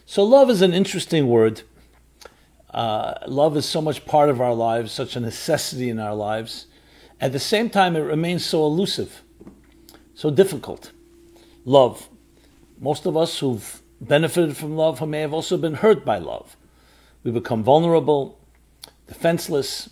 So love is an interesting word. Love is so much part of our lives, such a necessity in our lives. At the same time, it remains so elusive, so difficult. Love. Most of us who've benefited from love may have also been hurt by love. We become vulnerable, defenseless,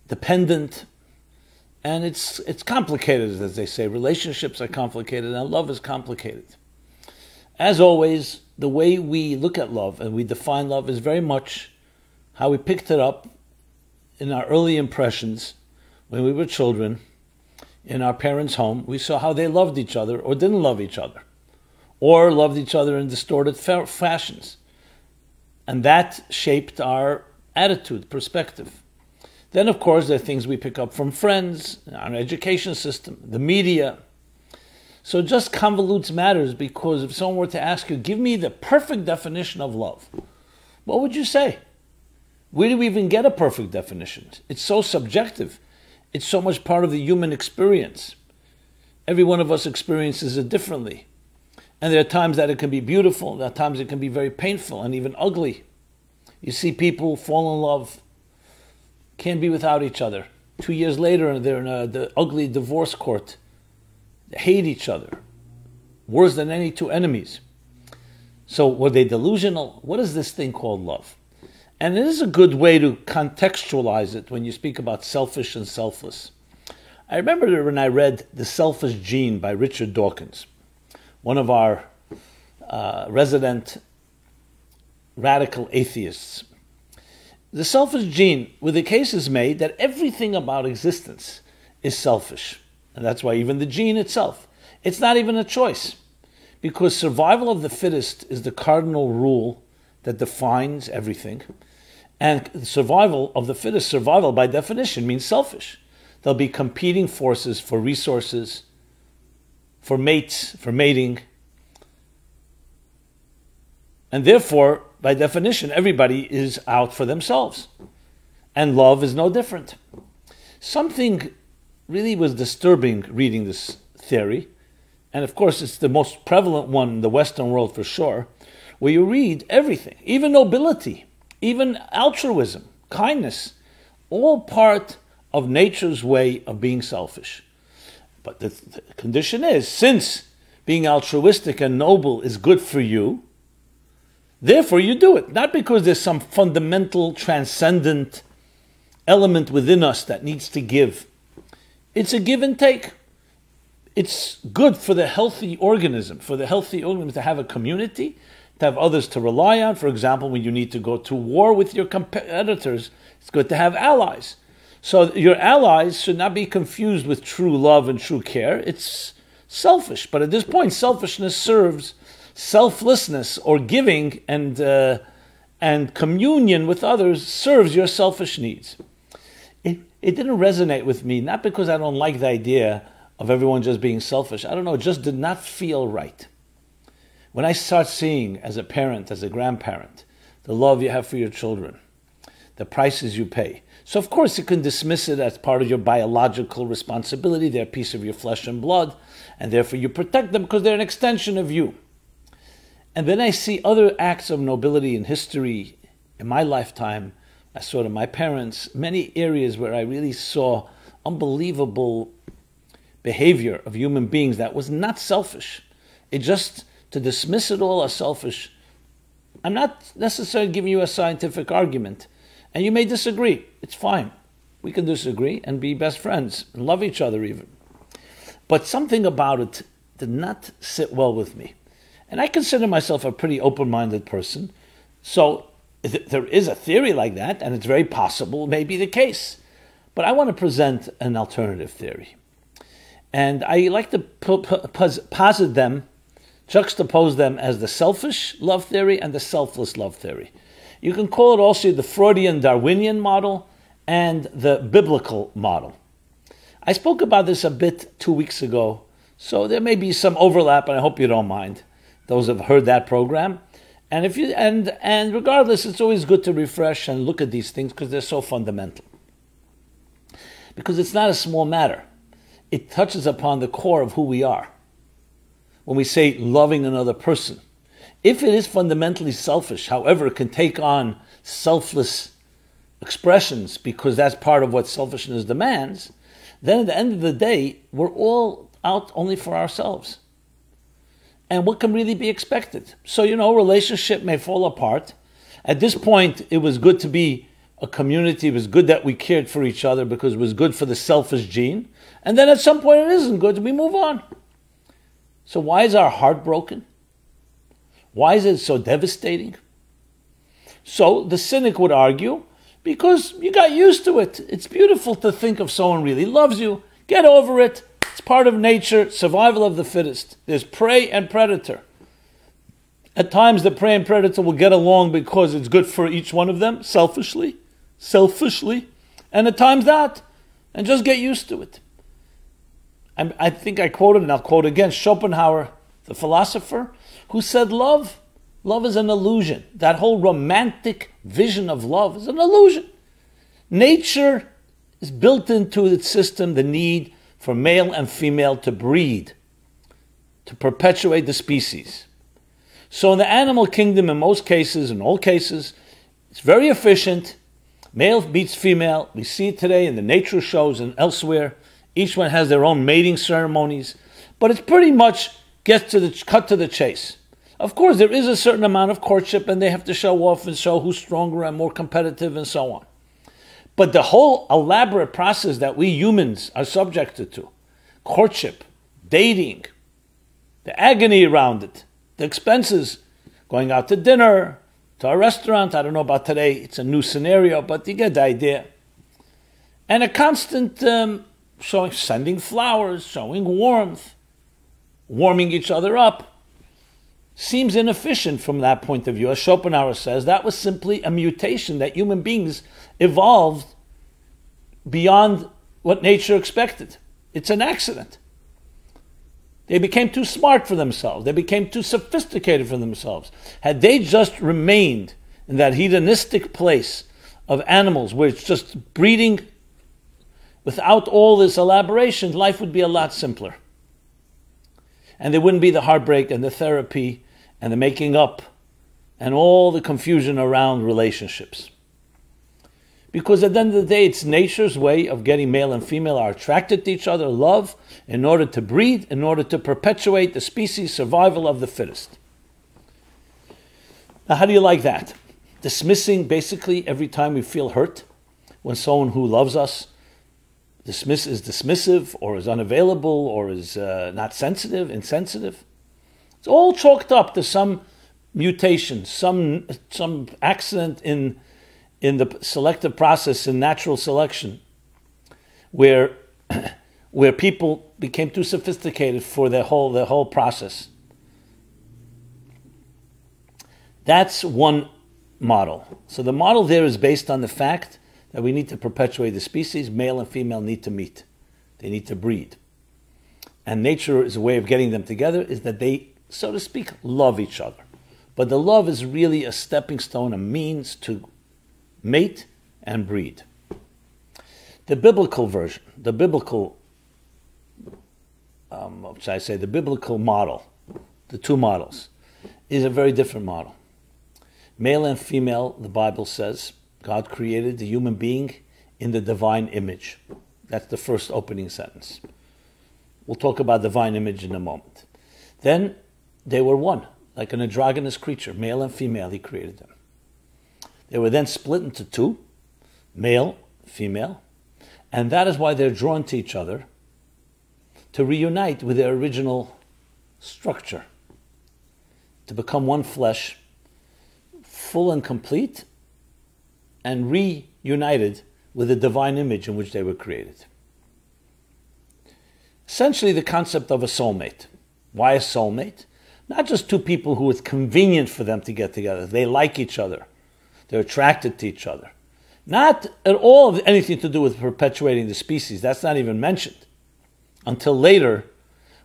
dependent, and it's complicated, as they say. Relationships are complicated, and love is complicated. As always, the way we look at love and we define love is very much how we picked it up in our early impressions when we were children. In our parents' home, we saw how they loved each other or didn't love each other, or loved each other in distorted fashions. And that shaped our attitude, perspective. Then, of course, there are things we pick up from friends, our education system, the media. So it just convolutes matters, because if someone were to ask you, give me the perfect definition of love, what would you say? Where do we even get a perfect definition? It's so subjective. It's so much part of the human experience. Every one of us experiences it differently. And there are times that it can be beautiful, there are times it can be very painful and even ugly. You see people fall in love, can't be without each other. 2 years later, they're in the ugly divorce court. They hate each other, worse than any two enemies. So were they delusional? What is this thing called love? And it is a good way to contextualize it when you speak about selfish and selfless. I remember when I read The Selfish Gene by Richard Dawkins, one of our resident radical atheists. The selfish gene, where the case is made that everything about existence is selfish. And that's why even the gene itself, it's not even a choice. Because survival of the fittest is the cardinal rule that defines everything. And survival of the fittest, survival by definition, means selfish. There'll be competing forces for resources, for mates, for mating. And therefore, by definition, everybody is out for themselves. And love is no different. Something really was disturbing reading this theory. And of course, it's the most prevalent one in the Western world for sure, where you read everything, even nobility, even altruism, kindness, all part of nature's way of being selfish. But the condition is, since being altruistic and noble is good for you, therefore you do it. Not because there's some fundamental, transcendent element within us that needs to give. It's a give and take. It's good for the healthy organism, to have a community, to have others to rely on. For example, when you need to go to war with your competitors, it's good to have allies. So your allies should not be confused with true love and true care. It's selfish. But at this point, selfishness serves selflessness, or giving and communion with others serves your selfish needs. It didn't resonate with me, not because I don't like the idea of everyone just being selfish. I don't know, it just did not feel right. When I start seeing, as a parent, as a grandparent, the love you have for your children, the prices you pay. So of course you can dismiss it as part of your biological responsibility. They're a piece of your flesh and blood, and therefore you protect them because they're an extension of you. And then I see other acts of nobility in history in my lifetime. I saw it in my parents, many areas where I really saw unbelievable behavior of human beings that was not selfish. It just, to dismiss it all as selfish, I'm not necessarily giving you a scientific argument. And you may disagree. It's fine. We can disagree and be best friends and love each other even. But something about it did not sit well with me. And I consider myself a pretty open-minded person. So there is a theory like that, and it's very possible, it may be the case. But I want to present an alternative theory. And I like to posit them, juxtapose them as the selfish love theory and the selfless love theory. You can call it also the Freudian Darwinian model and the biblical model. I spoke about this a bit 2 weeks ago, so there may be some overlap, and I hope you don't mind, those who have heard that program. And if you and regardless, it's always good to refresh and look at these things because they're so fundamental. Because it's not a small matter. It touches upon the core of who we are. When we say loving another person, If it is fundamentally selfish, however, it can take on selfless expressions because that's part of what selfishness demands, then at the end of the day, we're all out only for ourselves. And what can really be expected? So, relationship may fall apart. At this point, it was good to be a community. It was good that we cared for each other because it was good for the selfish gene. And then at some point it isn't good, we move on. So why is our heart broken? Why is it so devastating? So the cynic would argue, because you got used to it. It's beautiful to think of someone really loves you. Get over it. It's part of nature, survival of the fittest. There's prey and predator. At times the prey and predator will get along because it's good for each one of them, selfishly, and at times not, and just get used to it. I think I quoted, and I'll quote again, Schopenhauer, the philosopher, who said love is an illusion. That whole romantic vision of love is an illusion. Nature is built into its system the need for male and female to breed, to perpetuate the species. So in the animal kingdom, in most cases, in all cases, it's very efficient. Male meets female. We see it today in the nature shows and elsewhere. Each one has their own mating ceremonies. But it's pretty much cut to the chase. Of course, there is a certain amount of courtship, and they have to show off and show who's stronger and more competitive and so on. But the whole elaborate process that we humans are subjected to, courtship, dating, the agony around it, the expenses, going out to dinner, to a restaurant, I don't know about today, it's a new scenario, but you get the idea. And a constant sending flowers, showing warmth, warming each other up, seems inefficient from that point of view. As Schopenhauer says, that was simply a mutation that human beings evolved beyond what nature expected. It's an accident. They became too smart for themselves. They became too sophisticated for themselves. Had they just remained in that hedonistic place of animals where it's just breeding without all this elaboration, life would be a lot simpler. And there wouldn't be the heartbreak and the therapy and the making up and all the confusion around relationships. Because at the end of the day, it's nature's way of getting male and female are attracted to each other, love, in order to breed, in order to perpetuate the species, survival of the fittest. Now, how do you like that? Dismissing basically every time we feel hurt, when someone who loves us is dismissive or is unavailable or is not sensitive, insensitive. It's all chalked up to some mutation, some accident in the selective process in natural selection, where people became too sophisticated for their whole process. That's one model. So the model there is based on the fact that we need to perpetuate the species. Male and female need to meet. They need to breed. And nature is a way of getting them together, is that they, so to speak, love each other. But the love is really a stepping stone, a means to mate and breed. The biblical version, the biblical model, the two models, is a very different model. Male and female, the Bible says, God created the human being in the divine image. That's the first opening sentence. We'll talk about divine image in a moment. Then they were one, like an androgynous creature, male and female, he created them. They were then split into two, male, female, and that is why they're drawn to each other, to reunite with their original structure, to become one flesh, full and complete, and reunited with the divine image in which they were created. Essentially the concept of a soulmate. Why a soulmate? Not just two people who it's convenient for them to get together. They like each other. They're attracted to each other. Not at all anything to do with perpetuating the species. That's not even mentioned. Until later,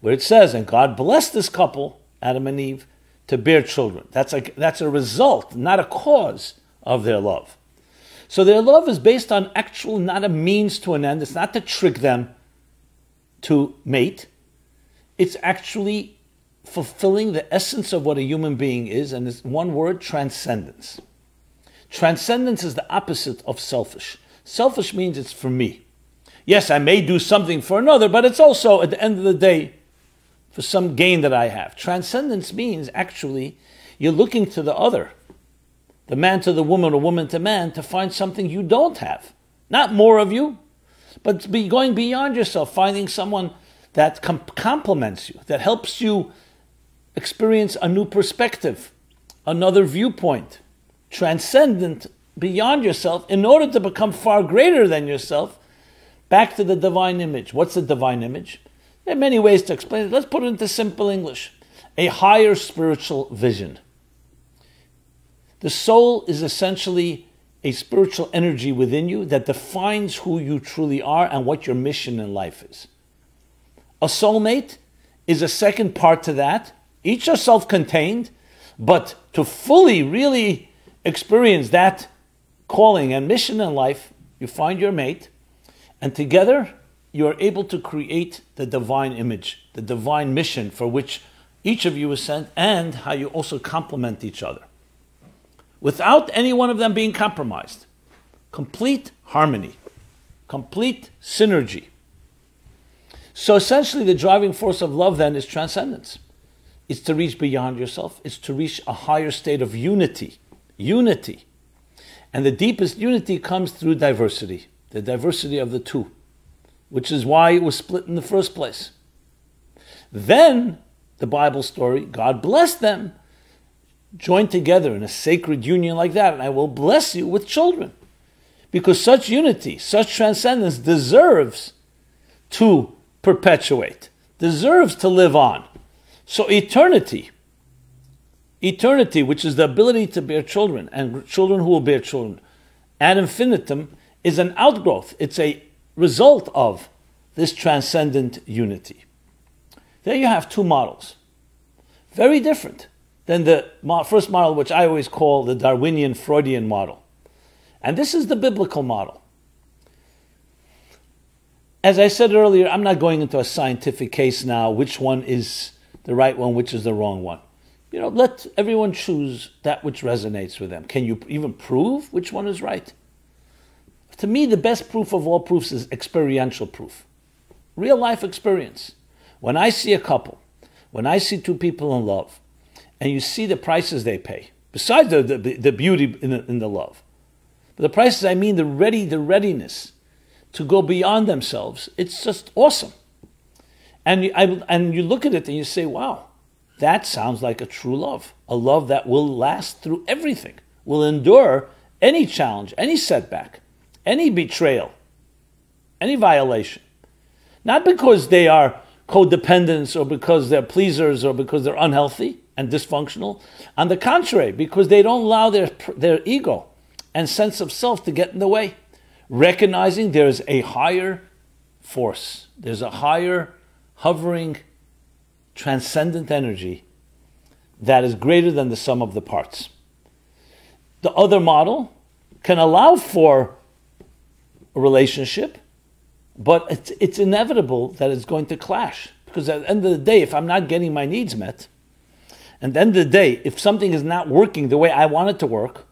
where it says, and God blessed this couple, Adam and Eve, to bear children. That's a result, not a cause of their love. So their love is based on actual, not a means to an end. It's not to trick them to mate. It's actually fulfilling the essence of what a human being is, and it's one word: transcendence. Transcendence is the opposite of selfish. Selfish means it's for me. Yes, I may do something for another, but it's also, at the end of the day, for some gain that I have. Transcendence means, actually, you're looking to the other, the man to the woman, or woman to man, to find something you don't have. Not more of you, but going beyond yourself, finding someone that complements you, that helps you experience a new perspective, another viewpoint, transcendent, beyond yourself, in order to become far greater than yourself, back to the divine image. What's the divine image? There are many ways to explain it. Let's put it into simple English. A higher spiritual vision. The soul is essentially a spiritual energy within you that defines who you truly are and what your mission in life is. A soulmate is a second part to that. Each are self-contained, but to fully, really experience that calling and mission in life, you find your mate, and together you are able to create the divine image, the divine mission for which each of you is sent, and how you also complement each other. Without any one of them being compromised. Complete harmony, complete synergy. So essentially the driving force of love then is transcendence. It's to reach beyond yourself. It's to reach a higher state of unity. Unity. And the deepest unity comes through diversity. The diversity of the two. Which is why it was split in the first place. Then, the Bible story, God blessed them, joined together in a sacred union like that, and I will bless you with children. Because such unity, such transcendence deserves to perpetuate, deserves to live on. So eternity, which is the ability to bear children, and children who will bear children, ad infinitum, is an outgrowth. It's a result of this transcendent unity. There you have two models. Very different than the first model, which I always call the Darwinian Freudian model. And this is the biblical model. As I said earlier, I'm not going into a scientific case now, which one is the right one, which is the wrong one. Let everyone choose that which resonates with them. Can you even prove which one is right? To me, the best proof of all proofs is experiential proof. Real life experience. When I see a couple, when I see two people in love, and you see the prices they pay, besides the beauty in the love, but the prices, I mean the readiness to go beyond themselves, it's just awesome. And you look at it and you say, wow, that sounds like a true love. A love that will last through everything, will endure any challenge, any setback, any betrayal, any violation. Not because they are codependents or because they're pleasers or because they're unhealthy and dysfunctional. On the contrary, because they don't allow their ego and sense of self to get in the way. Recognizing there's a higher force. There's a higher hovering transcendent energy that is greater than the sum of the parts. The other model can allow for a relationship, but it's inevitable that it's going to clash. Because at the end of the day, if I'm not getting my needs met, and at the end of the day, if something is not working the way I want it to work,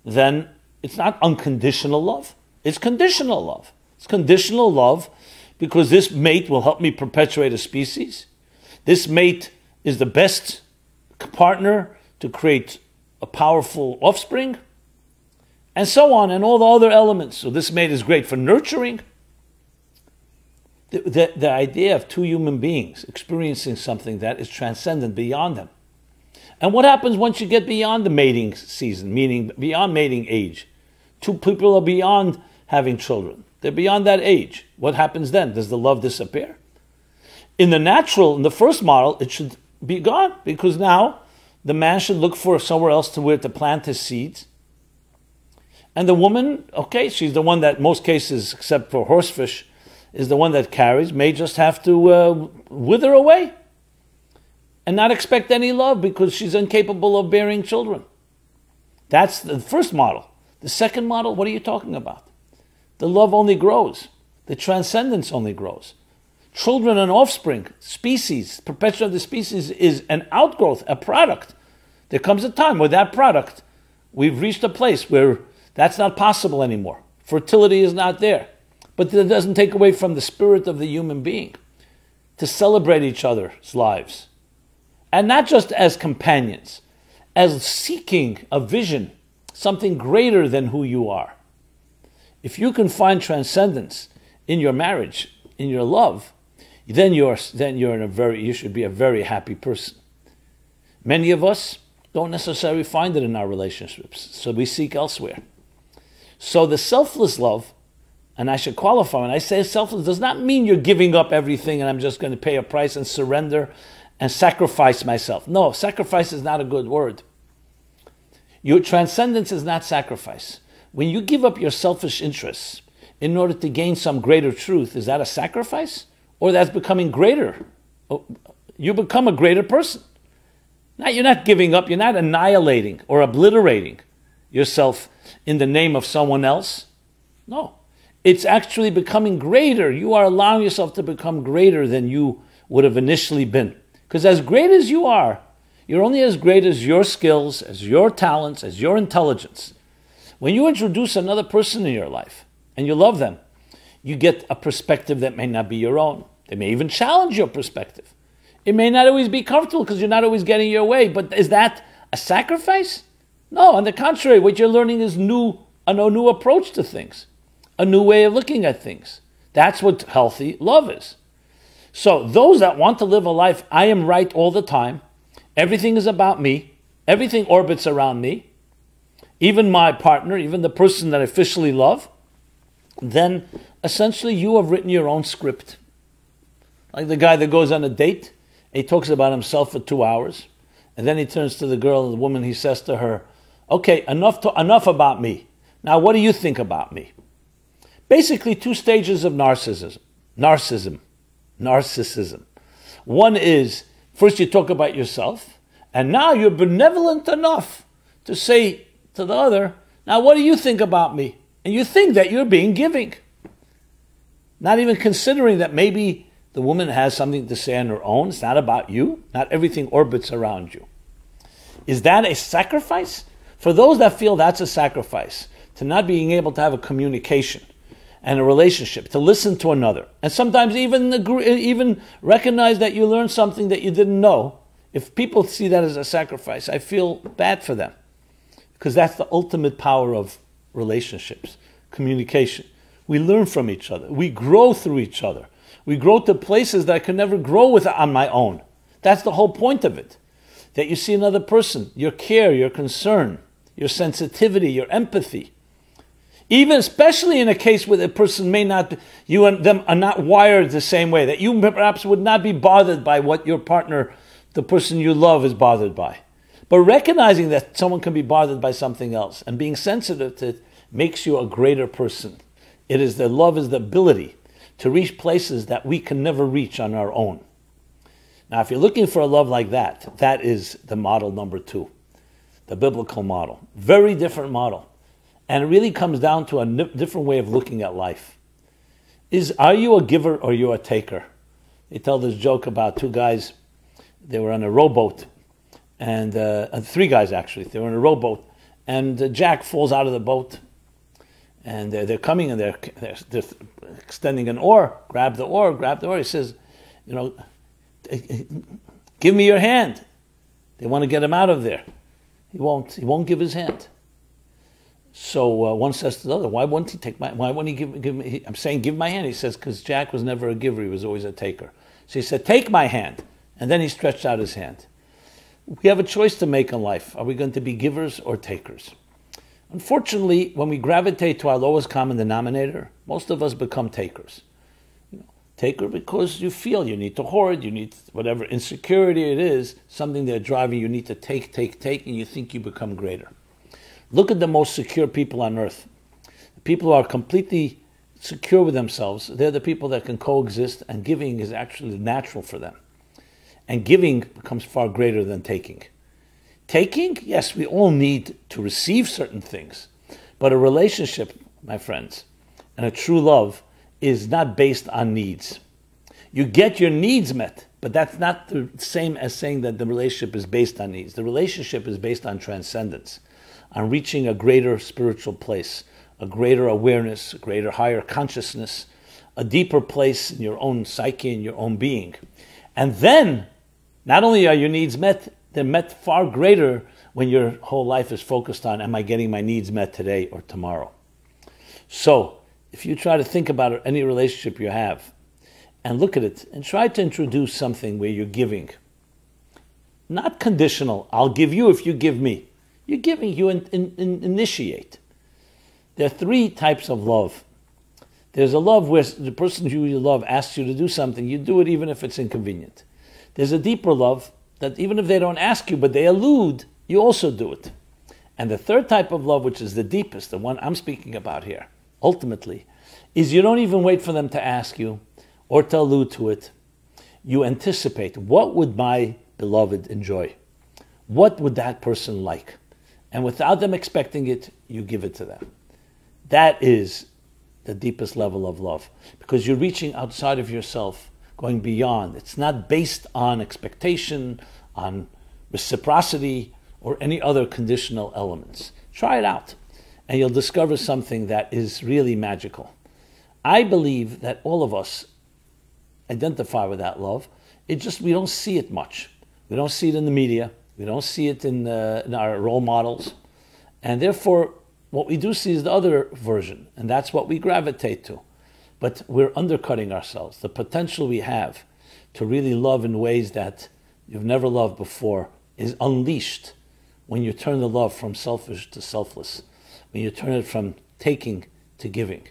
then it's not unconditional love. It's conditional love. It's conditional love because this mate will help me perpetuate a species. This mate is the best partner to create a powerful offspring, and so on, and all the other elements. So this mate is great for nurturing. The idea of two human beings experiencing something that is transcendent beyond them. And what happens once you get beyond the mating season, meaning beyond mating age? Two people are beyond having children. They're beyond that age. What happens then? Does the love disappear? In the first model, it should be gone, because now the man should look for somewhere else to plant his seeds. And the woman, okay, she's the one that most cases, except for horsefish, is the one that carries, may just have to wither away and not expect any love because she's incapable of bearing children. That's the first model. The second model, what are you talking about? The love only grows. The transcendence only grows. Children and offspring, species, perpetuation of the species is an outgrowth, a product. There comes a time where that product, we've reached a place where that's not possible anymore. Fertility is not there. But that doesn't take away from the spirit of the human being to celebrate each other's lives. And not just as companions, as seeking a vision, something greater than who you are. If you can find transcendence in your marriage, in your love, then you should be a very happy person. Many of us don't necessarily find it in our relationships, so we seek elsewhere. So the selfless love, and I should qualify, when I say selfless, does not mean you're giving up everything and I'm just going to pay a price and surrender and sacrifice myself. No, sacrifice is not a good word. Your transcendence is not sacrifice. When you give up your selfish interests in order to gain some greater truth, is that a sacrifice? Or that's becoming greater? You become a greater person. Now, you're not giving up, you're not annihilating or obliterating yourself in the name of someone else. No. It's actually becoming greater. You are allowing yourself to become greater than you would have initially been. Because as great as you are, you're only as great as your skills, as your talents, as your intelligence. When you introduce another person in your life and you love them, you get a perspective that may not be your own. They may even challenge your perspective. It may not always be comfortable because you're not always getting your way, but is that a sacrifice? No, on the contrary, what you're learning is a new approach to things, a new way of looking at things. That's what healthy love is. So those that want to live a life, I am right all the time, everything is about me, everything orbits around me, even my partner, even the person that I officially love, then essentially you have written your own script. Like the guy that goes on a date, he talks about himself for 2 hours, and then he turns to the girl, the woman, he says to her, okay, enough about me. Now what do you think about me? Basically 2 stages of narcissism. One is, first you talk about yourself, and now you're benevolent enough to say to the other, now what do you think about me? And you think that you're being giving. Not even considering that maybe the woman has something to say on her own. It's not about you. Not everything orbits around you. Is that a sacrifice? For those that feel that's a sacrifice, to not being able to have a communication and a relationship, to listen to another, and sometimes even recognize that you learned something that you didn't know. If people see that as a sacrifice, I feel bad for them, because that's the ultimate power of relationships, communication. We learn from each other. We grow through each other. We grow to places that I could never grow with on my own. That's the whole point of it. That you see another person, your care, your concern, your sensitivity, your empathy. Even especially in a case where the person may not, you and them are not wired the same way, that you perhaps would not be bothered by what your partner, the person you love, is bothered by. But recognizing that someone can be bothered by something else and being sensitive to it makes you a greater person. Love is the ability to reach places that we can never reach on our own. Now, if you're looking for a love like that, that is the model number 2, the biblical model. Very different model. And it really comes down to a different way of looking at life. Are you a giver or are you a taker? They tell this joke about 2 guys. They were on a rowboat, and 3 guys actually. They were on a rowboat, and Jack falls out of the boat. And they're coming and they're extending an oar. Grab the oar. He says, give me your hand. They want to get him out of there. He won't give his hand. So one says to the other, why won't he give me? I'm saying give my hand. He says, because Jack was never a giver. He was always a taker. So he said, take my hand. And then he stretched out his hand. We have a choice to make in life. Are we going to be givers or takers? Unfortunately, when we gravitate to our lowest common denominator, most of us become takers. Taker because you feel you need to hoard, you need whatever insecurity it is, something they're driving, you need to take, and you think you become greater. Look at the most secure people on earth. The people who are completely secure with themselves, they're the people that can coexist, and giving is actually natural for them. And giving becomes far greater than taking. Taking, yes, we all need to receive certain things. But a relationship, my friends, and a true love is not based on needs. You get your needs met, but that's not the same as saying that the relationship is based on needs. The relationship is based on transcendence, on reaching a greater spiritual place, a greater awareness, a greater higher consciousness, a deeper place in your own psyche and your own being. And then, not only are your needs met, they're met far greater when your whole life is focused on, am I getting my needs met today or tomorrow? So, if you try to think about any relationship you have, and look at it, and try to introduce something where you're giving. Not conditional, I'll give you if you give me. You're giving, you initiate. There are three types of love. There's a love where the person who you love asks you to do something, you do it even if it's inconvenient. There's a deeper love that even if they don't ask you, but they allude, you also do it. And the third type of love, which is the deepest, the one I'm speaking about here, ultimately, is you don't even wait for them to ask you or to allude to it. You anticipate, what would my beloved enjoy? What would that person like? And without them expecting it, you give it to them. That is the deepest level of love, because you're reaching outside of yourself, going beyond. It's not based on expectation, on reciprocity, or any other conditional elements. Try it out, and you'll discover something that is really magical. I believe that all of us identify with that love. It just, we don't see it much. We don't see it in the media. We don't see it in our role models. And therefore, what we do see is the other version, and that's what we gravitate to. But we're undercutting ourselves. The potential we have to really love in ways that you've never loved before is unleashed when you turn the love from selfish to selfless, when you turn it from taking to giving,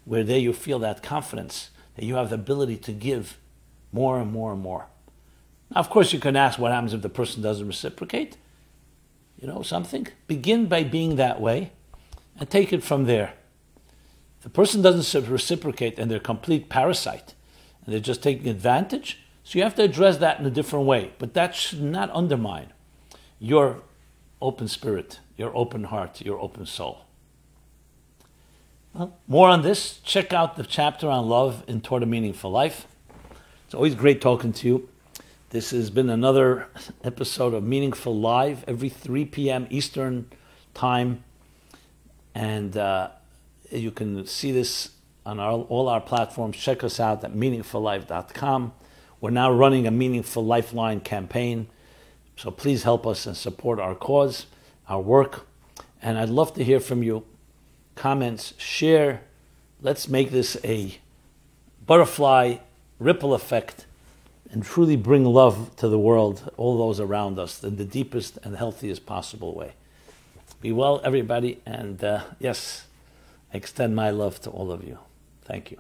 where there you feel that confidence that you have the ability to give more and more and more. Now, of course, you can ask what happens if the person doesn't reciprocate. You know something? Begin by being that way and take it from there. If the person doesn't reciprocate and they're a complete parasite and they're just taking advantage, so you have to address that in a different way. But that should not undermine your open spirit, your open heart, your open soul. Well, more on this, check out the chapter on love in Toward a Meaningful Life. It's always great talking to you. This has been another episode of Meaningful Live every 3 p.m. Eastern Time. And you can see this on all our platforms. Check us out at meaningfullife.com. We're now running a Meaningful Lifeline campaign. So please help us and support our cause, our work. And I'd love to hear from you. Comments, share. Let's make this a butterfly ripple effect and truly bring love to the world, all those around us, in the deepest and healthiest possible way. Be well, everybody, and yes, I extend my love to all of you. Thank you.